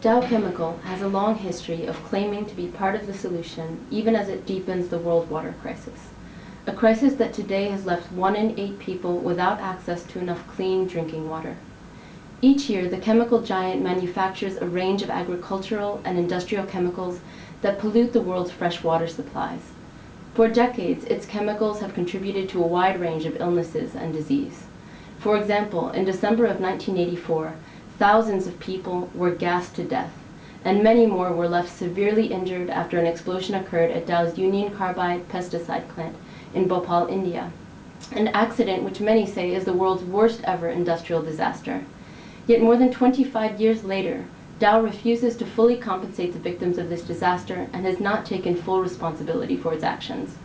Dow Chemical has a long history of claiming to be part of the solution, even as it deepens the world water crisis. A crisis that today has left 1 in 8 people without access to enough clean drinking water. Each year, the chemical giant manufactures a range of agricultural and industrial chemicals that pollute the world's fresh water supplies. For decades, its chemicals have contributed to a wide range of illnesses and disease. For example, in December of 1984, thousands of people were gassed to death, and many more were left severely injured after an explosion occurred at Dow's Union Carbide pesticide plant in Bhopal, India, an accident which many say is the world's worst ever industrial disaster. Yet more than 25 years later, Dow refuses to fully compensate the victims of this disaster and has not taken full responsibility for its actions.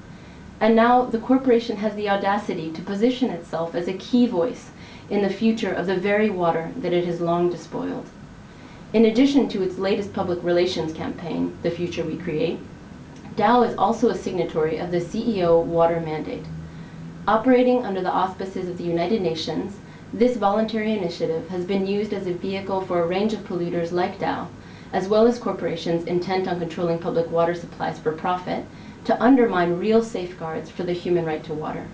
And now the corporation has the audacity to position itself as a key voice in the future of the very water that it has long despoiled. In addition to its latest public relations campaign, The Future We Create, Dow is also a signatory of the CEO Water Mandate. Operating under the auspices of the United Nations, this voluntary initiative has been used as a vehicle for a range of polluters like Dow, as well as corporations intent on controlling public water supplies for profit, to undermine real safeguards for the human right to water.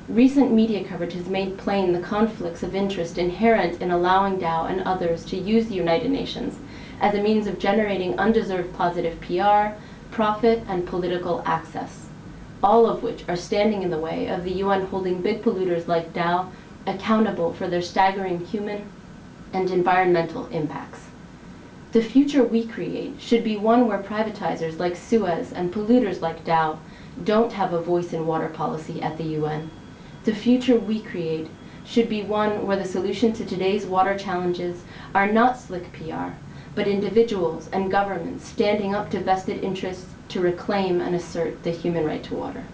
Recent media coverage has made plain the conflicts of interest inherent in allowing Dow and others to use the United Nations as a means of generating undeserved positive PR, profit, and political access, all of which are standing in the way of the UN holding big polluters like Dow accountable for their staggering human and environmental impacts. The future we create should be one where privatizers like Suez and polluters like Dow don't have a voice in water policy at the UN. The future we create should be one where the solution to today's water challenges are not slick PR, but individuals and governments standing up to vested interests to reclaim and assert the human right to water.